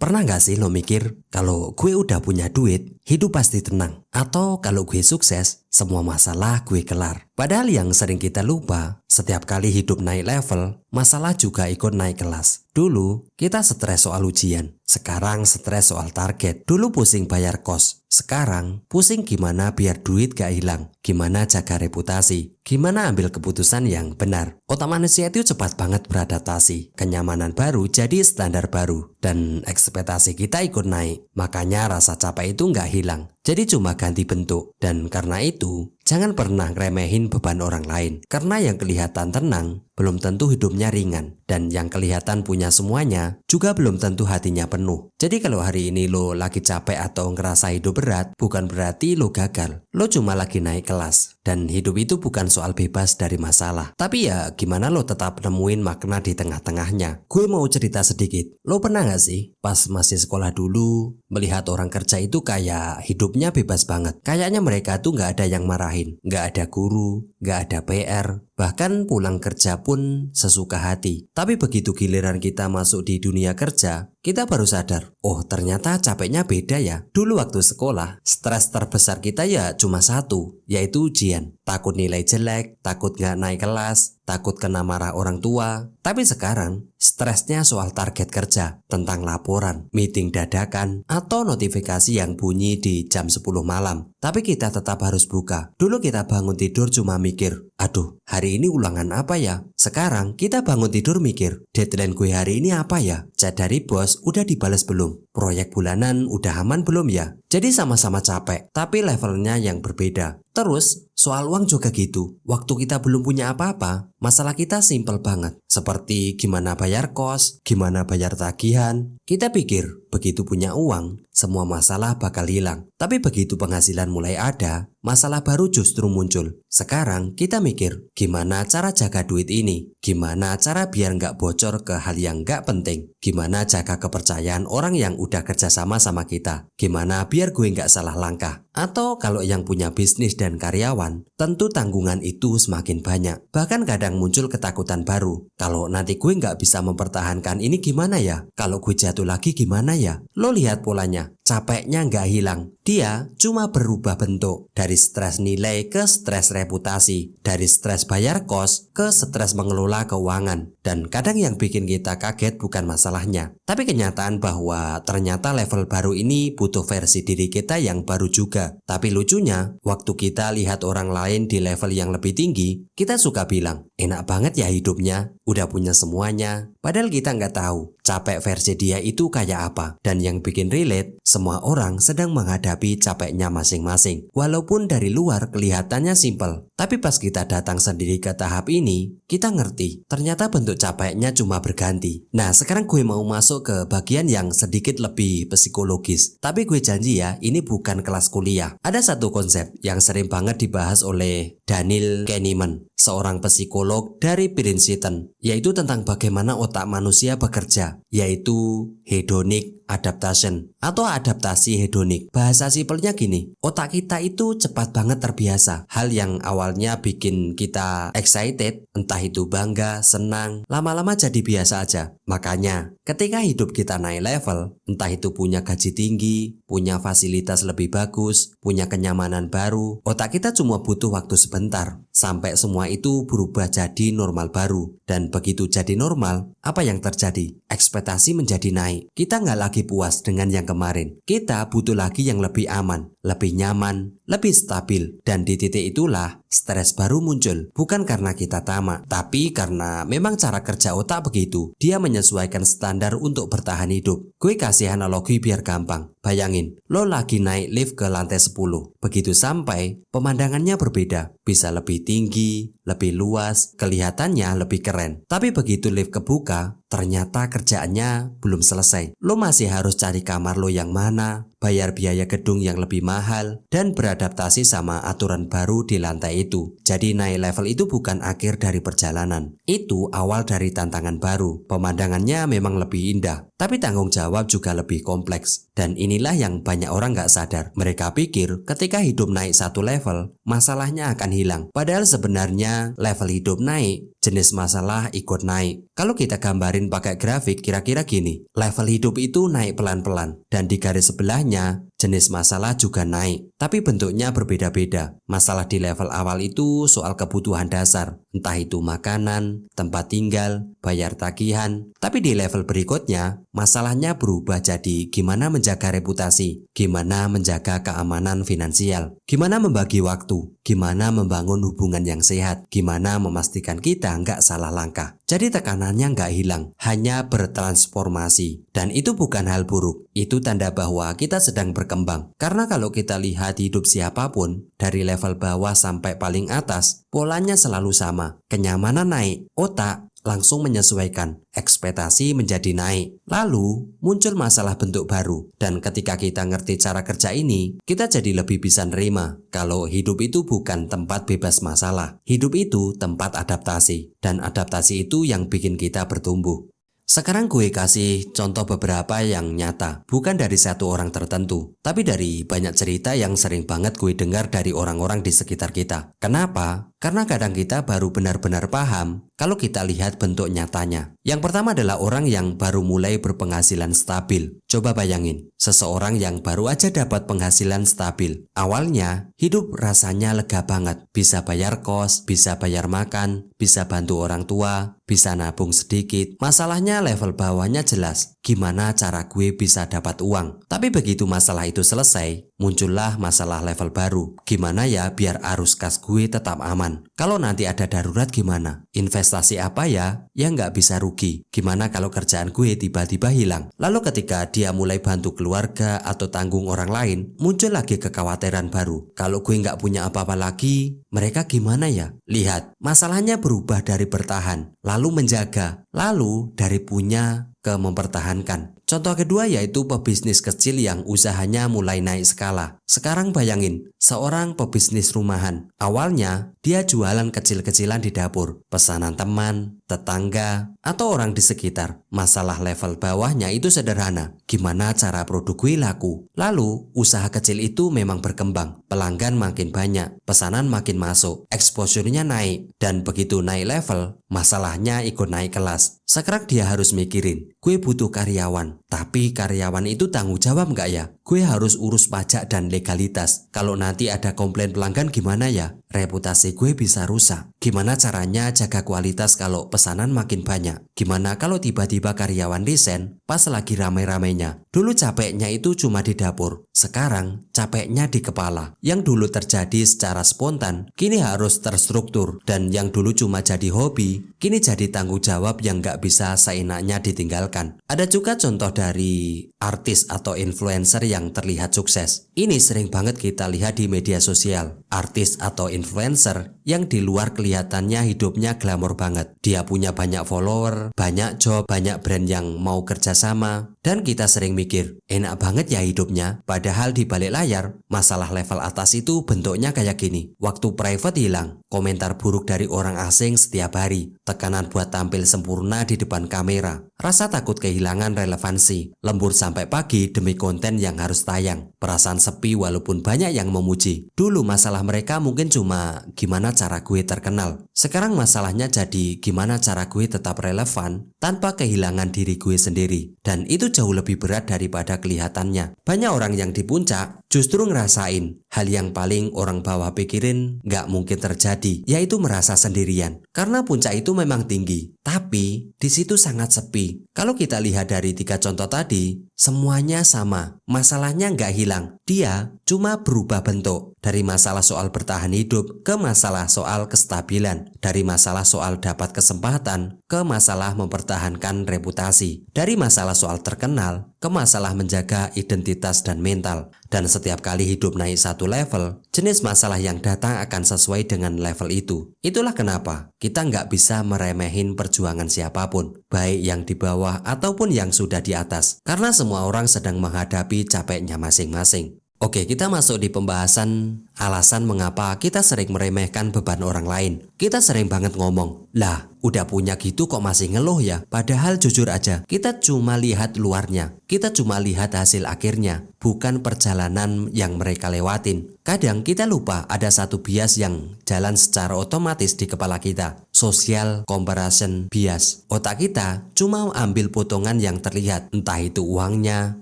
Pernah gak sih lo mikir kalau gue udah punya duit, hidup pasti tenang? Atau kalau gue sukses, semua masalah gue kelar? Padahal yang sering kita lupa, setiap kali hidup naik level, masalah juga ikut naik kelas. Dulu, kita stres soal ujian. Sekarang stres soal target. Dulu pusing bayar kos. Sekarang, pusing gimana biar duit gak hilang. Gimana jaga reputasi. Gimana ambil keputusan yang benar. Otak manusia itu cepat banget beradaptasi. Kenyamanan baru jadi standar baru. Dan ekspektasi kita ikut naik. Makanya rasa capek itu gak hilang. Jadi cuma ganti bentuk. Dan karena itu, jangan pernah remehin beban orang lain. Karena yang kelihatan tenang, belum tentu hidupnya ringan. Dan yang kelihatan punya semuanya, juga belum tentu hatinya penuh. Jadi kalau hari ini lo lagi capek atau ngerasa hidup berat, bukan berarti lo gagal. Lo cuma lagi naik kelas. Dan hidup itu bukan soal bebas dari masalah. Tapi ya gimana lo tetap nemuin makna di tengah-tengahnya. Gue mau cerita sedikit. Lo pernah gak sih pas masih sekolah dulu, melihat orang kerja itu kayak hidupnya bebas banget. Kayaknya mereka tuh gak ada yang marahin. Gak ada guru, gak ada PR. Bahkan pulang kerja pun sesuka hati. Tapi begitu giliran kita masuk di dunia kerja, kita baru sadar, oh ternyata capeknya beda ya. Dulu waktu sekolah, stres terbesar kita ya cuma satu, yaitu ujian. Takut nilai jelek, takut gak naik kelas, takut kena marah orang tua. Tapi sekarang, stresnya soal target kerja, tentang laporan, meeting dadakan, atau notifikasi yang bunyi di jam 10 malam. Tapi kita tetap harus buka. Dulu kita bangun tidur cuma mikir, aduh hari ini ulangan apa ya? Sekarang kita bangun tidur mikir, deadline gue hari ini apa ya? Chat dari bos udah dibales belum? Proyek bulanan udah aman belum ya? Jadi sama-sama capek, tapi levelnya yang berbeda. Terus, soal uang juga gitu. Waktu kita belum punya apa-apa, masalah kita simpel banget. Seperti gimana bayar kos, gimana bayar tagihan. Kita pikir, begitu punya uang, semua masalah bakal hilang. Tapi begitu penghasilan mulai ada, masalah baru justru muncul. Sekarang kita mikir, gimana cara jaga duit ini? Gimana cara biar nggak bocor ke hal yang nggak penting? Gimana jaga kepercayaan orang yang udah kerjasama sama kita? Gimana biar gue nggak salah langkah? Atau kalau yang punya bisnis dan karyawan, tentu tanggungan itu semakin banyak. Bahkan kadang muncul ketakutan baru. Kalau nanti gue nggak bisa mempertahankan ini gimana ya? Kalau gue jatuh lagi gimana ya? Lo lihat polanya. Capeknya nggak hilang, dia cuma berubah bentuk. Dari stres nilai ke stres reputasi, dari stres bayar kos ke stres mengelola keuangan. Dan kadang yang bikin kita kaget bukan masalahnya, tapi kenyataan bahwa ternyata level baru ini butuh versi diri kita yang baru juga. Tapi lucunya, waktu kita lihat orang lain di level yang lebih tinggi, kita suka bilang, enak banget ya hidupnya, udah punya semuanya. Padahal kita nggak tahu capek versi dia itu kayak apa. Dan yang bikin relate, semua orang sedang menghadapi capeknya masing-masing. Walaupun dari luar kelihatannya simpel, tapi pas kita datang sendiri ke tahap ini, kita ngerti ternyata bentuk capeknya cuma berganti. Nah sekarang gue mau masuk ke bagian yang sedikit lebih psikologis. Tapi gue janji ya, ini bukan kelas kuliah. Ada satu konsep yang sering banget dibahas oleh Daniel Kahneman, seorang psikolog dari Princeton, yaitu tentang bagaimana otak manusia bekerja, yaitu hedonic adaptation atau adaptasi hedonik. Bahasa simpelnya gini, otak kita itu cepat banget terbiasa. Hal yang awalnya bikin kita excited, entah itu bangga, senang, lama-lama jadi biasa aja. Makanya ketika hidup kita naik level, entah itu punya gaji tinggi, punya fasilitas lebih bagus, punya kenyamanan baru, otak kita cuma butuh waktu sebentar sampai semua itu berubah jadi normal baru. Dan begitu jadi normal, apa yang terjadi? Ekspektasi menjadi naik. Kita nggak lagi puas dengan yang kemarin. Kita butuh lagi yang lebih aman, lebih nyaman, lebih stabil. Dan di titik itulah stres baru muncul. Bukan karena kita tamak, tapi karena memang cara kerja otak begitu. Dia menyesuaikan standar untuk bertahan hidup. Gue kasih analogi biar gampang. Bayangin, lo lagi naik lift ke lantai 10. Begitu sampai, pemandangannya berbeda. Bisa lebih tinggi, lebih luas, kelihatannya lebih keren. Tapi begitu lift kebuka, ternyata kerjaannya belum selesai. Lo masih harus cari kamar lo yang mana, bayar biaya gedung yang lebih mahal, dan beradaptasi sama aturan baru di lantai itu. Jadi naik level itu bukan akhir dari perjalanan. Itu awal dari tantangan baru. Pemandangannya memang lebih indah, Tapi tanggung jawab juga lebih kompleks. Dan inilah yang banyak orang nggak sadar. Mereka pikir ketika hidup naik satu level, masalahnya akan hilang. Padahal sebenarnya level hidup naik, jenis masalah ikut naik. Kalau kita gambarin pakai grafik kira-kira gini. Level hidup itu naik pelan-pelan. Dan di garis sebelahnya, jenis masalah juga naik, tapi bentuknya berbeda-beda. Masalah di level awal itu soal kebutuhan dasar, entah itu makanan, tempat tinggal, bayar tagihan. Tapi di level berikutnya, masalahnya berubah jadi gimana menjaga reputasi, gimana menjaga keamanan finansial, gimana membagi waktu, gimana membangun hubungan yang sehat, gimana memastikan kita nggak salah langkah. Jadi tekanannya nggak hilang, hanya bertransformasi. Dan itu bukan hal buruk, itu tanda bahwa kita sedang berkembang. Karena kalau kita lihat hidup siapapun, dari level bawah sampai paling atas, polanya selalu sama. Kenyamanan naik, otak langsung menyesuaikan, ekspektasi menjadi naik. Lalu muncul masalah bentuk baru. Dan ketika kita ngerti cara kerja ini, kita jadi lebih bisa nerima kalau hidup itu bukan tempat bebas masalah. Hidup itu tempat adaptasi. Dan adaptasi itu yang bikin kita bertumbuh. Sekarang gue kasih contoh beberapa yang nyata, bukan dari satu orang tertentu, tapi dari banyak cerita yang sering banget gue dengar dari orang-orang di sekitar kita. Kenapa? Karena kadang kita baru benar-benar paham kalau kita lihat bentuk nyatanya. Yang pertama adalah orang yang baru mulai berpenghasilan stabil. Coba bayangin, seseorang yang baru aja dapat penghasilan stabil. Awalnya, hidup rasanya lega banget. Bisa bayar kos, bisa bayar makan, bisa bantu orang tua, bisa nabung sedikit. Masalahnya level bawahnya jelas. Gimana cara gue bisa dapat uang? Tapi begitu masalah itu selesai, muncullah masalah level baru. Gimana ya biar arus kas gue tetap aman? Kalau nanti ada darurat gimana? Investasi apa ya? Ya nggak bisa rugi. Gimana kalau kerjaan gue tiba-tiba hilang? Lalu ketika dia mulai bantu keluarga atau tanggung orang lain, muncul lagi kekhawatiran baru. Kalau gue nggak punya apa-apa lagi, mereka gimana ya? Lihat, masalahnya berubah dari bertahan, lalu menjaga, lalu dari punya ke mempertahankan. Contoh kedua yaitu pebisnis kecil yang usahanya mulai naik skala. Sekarang bayangin, seorang pebisnis rumahan. Awalnya, dia jualan kecil-kecilan di dapur, pesanan teman, tetangga, atau orang di sekitar. Masalah level bawahnya itu sederhana. Gimana cara produk gue laku? Lalu, usaha kecil itu memang berkembang. Pelanggan makin banyak, pesanan makin masuk, exposure-nya naik. Dan begitu naik level, masalahnya ikut naik kelas. Sekarang dia harus mikirin, gue butuh karyawan. Tapi karyawan itu tanggung jawab nggak ya? Gue harus urus pajak dan legalitas. Kalau nanti ada komplain pelanggan gimana ya? Reputasi gue bisa rusak. Gimana caranya jaga kualitas kalau pesanan makin banyak? Gimana kalau tiba-tiba karyawan resign pas lagi rame-ramenya? Dulu capeknya itu cuma di dapur. Sekarang capeknya di kepala. Yang dulu terjadi secara spontan, kini harus terstruktur. Dan yang dulu cuma jadi hobi, kini jadi tanggung jawab yang nggak bisa seenaknya ditinggalkan. Ada juga contoh dari artis atau influencer yang terlihat sukses. Ini sering banget kita lihat di media sosial. Artis atau influencer yang di luar kelihatannya hidupnya glamor banget. Dia punya banyak follower, banyak job, banyak brand yang mau kerjasama. Dan kita sering mikir, enak banget ya hidupnya. Padahal di balik layar, masalah level atas itu bentuknya kayak gini. Waktu private hilang, komentar buruk dari orang asing setiap hari, tekanan buat tampil sempurna di depan kamera, rasa takut kehilangan relevansi, lembur sampai pagi demi konten yang harus tayang, perasaan sepi walaupun banyak yang memuji. Dulu masalah mereka mungkin cuma gimana cara gue terkenal. Sekarang masalahnya jadi gimana cara gue tetap relevan tanpa kehilangan diri gue sendiri. Dan itu jauh lebih berat daripada kelihatannya. Banyak orang yang di puncak justru ngerasain hal yang paling orang bawah pikirin nggak mungkin terjadi, yaitu merasa sendirian. Karena puncak itu memang tinggi, tapi di situ sangat sepi. Kalau kita lihat dari 3 contoh tadi, semuanya sama. Masalahnya nggak hilang, dia cuma berubah bentuk. Dari masalah soal bertahan hidup ke masalah soal kestabilan. Dari masalah soal dapat kesempatan ke masalah mempertahankan reputasi. Dari masalah soal terkenal ke masalah menjaga identitas dan mental. Dan setiap kali hidup naik satu level, jenis masalah yang datang akan sesuai dengan level itu. Itulah kenapa kita nggak bisa meremehin perjuangan siapapun, baik yang di bawah ataupun yang sudah di atas. Karena semua orang sedang menghadapi capeknya masing-masing. Oke, kita masuk di pembahasan alasan mengapa kita sering meremehkan beban orang lain. Kita sering banget ngomong, lah udah punya gitu kok masih ngeluh ya? Padahal jujur aja, kita cuma lihat luarnya. Kita cuma lihat hasil akhirnya, bukan perjalanan yang mereka lewatin. Kadang kita lupa ada satu bias yang jalan secara otomatis di kepala kita. Social comparison bias. Otak kita cuma ambil potongan yang terlihat, entah itu uangnya,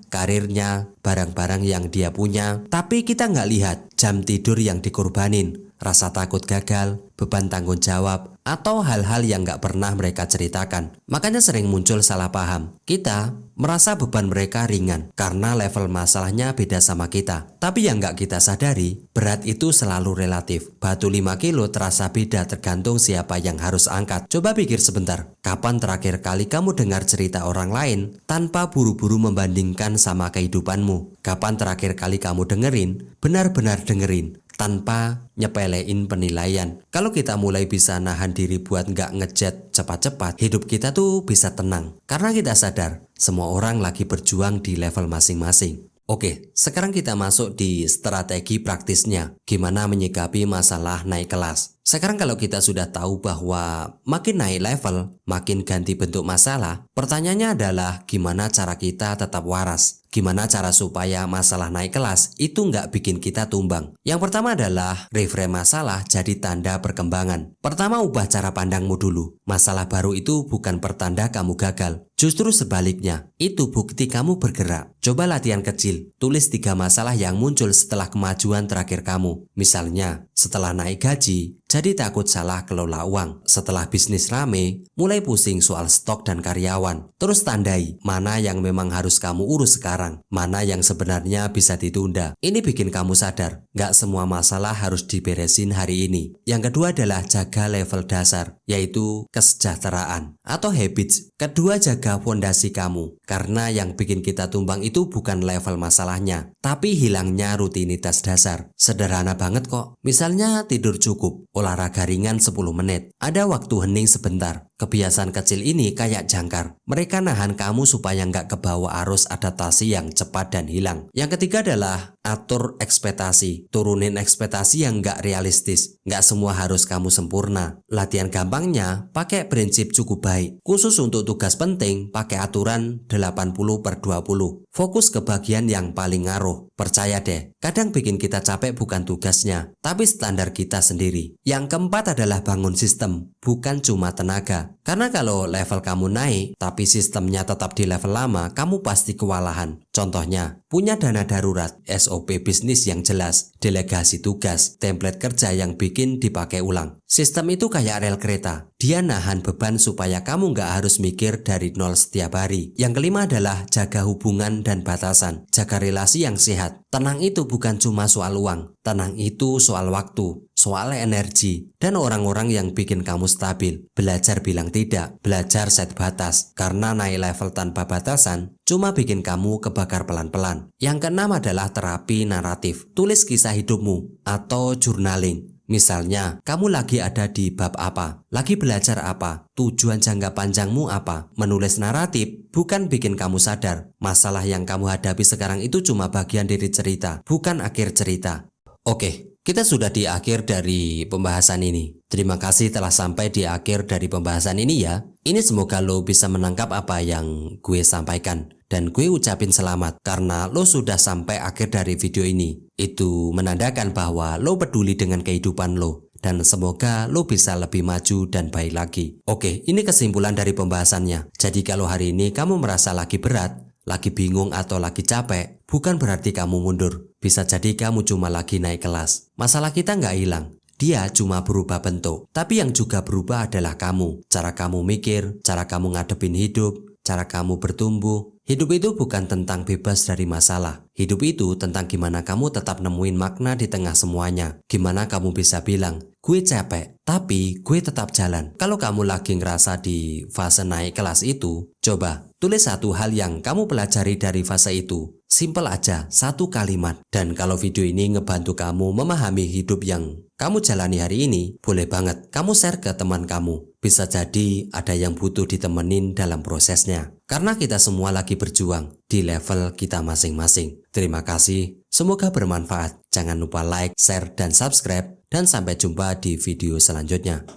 karirnya, barang-barang yang dia punya. Tapi kita nggak lihat jam tidur yang dikorbanin, rasa takut gagal, beban tanggung jawab, atau hal-hal yang nggak pernah mereka ceritakan. Makanya sering muncul salah paham. Kita merasa beban mereka ringan karena level masalahnya beda sama kita. Tapi yang nggak kita sadari, berat itu selalu relatif. Batu 5 kilo terasa beda tergantung siapa yang harus angkat. Coba pikir sebentar, kapan terakhir kali kamu dengar cerita orang lain tanpa buru-buru membandingkan sama kehidupanmu? Kapan terakhir kali kamu dengerin, benar-benar dengerin, tanpa nyepelein penilaian? Kalau kita mulai bisa nahan diri buat nggak ngejet cepat-cepat, hidup kita tuh bisa tenang. Karena kita sadar, semua orang lagi berjuang di level masing-masing. Oke, sekarang kita masuk di strategi praktisnya. Gimana menyikapi masalah naik kelas? Sekarang kalau kita sudah tahu bahwa makin naik level, makin ganti bentuk masalah, pertanyaannya adalah gimana cara kita tetap waras? Gimana cara supaya masalah naik kelas itu nggak bikin kita tumbang? Yang pertama adalah reframe masalah jadi tanda perkembangan. Pertama, ubah cara pandangmu dulu. Masalah baru itu bukan pertanda kamu gagal. Justru sebaliknya, itu bukti kamu bergerak. Coba latihan kecil, tulis 3 masalah yang muncul setelah kemajuan terakhir kamu. Misalnya, setelah naik gaji, jadi takut salah kelola uang. Setelah bisnis rame, mulai pusing soal stok dan karyawan. Terus tandai mana yang memang harus kamu urus sekarang, mana yang sebenarnya bisa ditunda. Ini bikin kamu sadar, nggak semua masalah harus diberesin hari ini. Yang kedua adalah jaga level dasar, yaitu kesejahteraan atau habits. Kedua, jaga fondasi kamu, karena yang bikin kita tumbang itu bukan level masalahnya, tapi hilangnya rutinitas dasar. Sederhana banget kok. Misalnya tidur cukup, olahraga ringan 10 menit, ada waktu hening sebentar. Kebiasaan kecil ini kayak jangkar. Mereka nahan kamu supaya nggak kebawa arus adaptasi yang cepat dan hilang. Yang ketiga adalah atur ekspektasi. Turunin ekspektasi yang nggak realistis. Nggak semua harus kamu sempurna. Latihan gampangnya, pakai prinsip cukup baik. Khusus untuk tugas penting, pakai aturan 80/20. Fokus ke bagian yang paling ngaruh. Percaya deh, kadang bikin kita capek bukan tugasnya, tapi standar kita sendiri. Yang keempat adalah bangun sistem, bukan cuma tenaga. Karena kalau level kamu naik, tapi sistemnya tetap di level lama, kamu pasti kewalahan. Contohnya, punya dana darurat, SOP bisnis yang jelas, delegasi tugas, template kerja yang bikin dipakai ulang. Sistem itu kayak rel kereta. Dia nahan beban supaya kamu nggak harus mikir dari nol setiap hari. Yang kelima adalah jaga hubungan dan batasan. Jaga relasi yang sehat. Tenang itu bukan cuma soal uang. Tenang itu soal waktu, soal energi, dan orang-orang yang bikin kamu stabil. Belajar bilang tidak, belajar set batas. Karena naik level tanpa batasan, cuma bikin kamu kebakar pelan-pelan. Yang keenam adalah terapi naratif. Tulis kisah hidupmu atau journaling. Misalnya, kamu lagi ada di bab apa? Lagi belajar apa? Tujuan jangka panjangmu apa? Menulis naratif bukan bikin kamu sadar. Masalah yang kamu hadapi sekarang itu cuma bagian dari cerita, bukan akhir cerita. Oke, kita sudah di akhir dari pembahasan ini. Terima kasih telah sampai di akhir dari pembahasan ini ya. Ini semoga lo bisa menangkap apa yang gue sampaikan. Dan gue ucapin selamat karena lo sudah sampai akhir dari video ini. Itu menandakan bahwa lo peduli dengan kehidupan lo. Dan semoga lo bisa lebih maju dan baik lagi. Oke, ini kesimpulan dari pembahasannya. Jadi kalau hari ini kamu merasa lagi berat, lagi bingung atau lagi capek, bukan berarti kamu mundur. Bisa jadi kamu cuma lagi naik kelas. Masalah kita nggak hilang. Dia cuma berubah bentuk. Tapi yang juga berubah adalah kamu. Cara kamu mikir, cara kamu ngadepin hidup, cara kamu bertumbuh. Hidup itu bukan tentang bebas dari masalah. Hidup itu tentang gimana kamu tetap nemuin makna di tengah semuanya. Gimana kamu bisa bilang, gue capek, tapi gue tetap jalan. Kalau kamu lagi ngerasa di fase naik kelas itu, coba tulis satu hal yang kamu pelajari dari fase itu. Simple aja, satu kalimat. Dan kalau video ini ngebantu kamu memahami hidup yang kamu jalani hari ini, boleh banget kamu share ke teman kamu. Bisa jadi ada yang butuh ditemenin dalam prosesnya. Karena kita semua lagi berjuang di level kita masing-masing. Terima kasih, semoga bermanfaat. Jangan lupa like, share, dan subscribe. Dan sampai jumpa di video selanjutnya.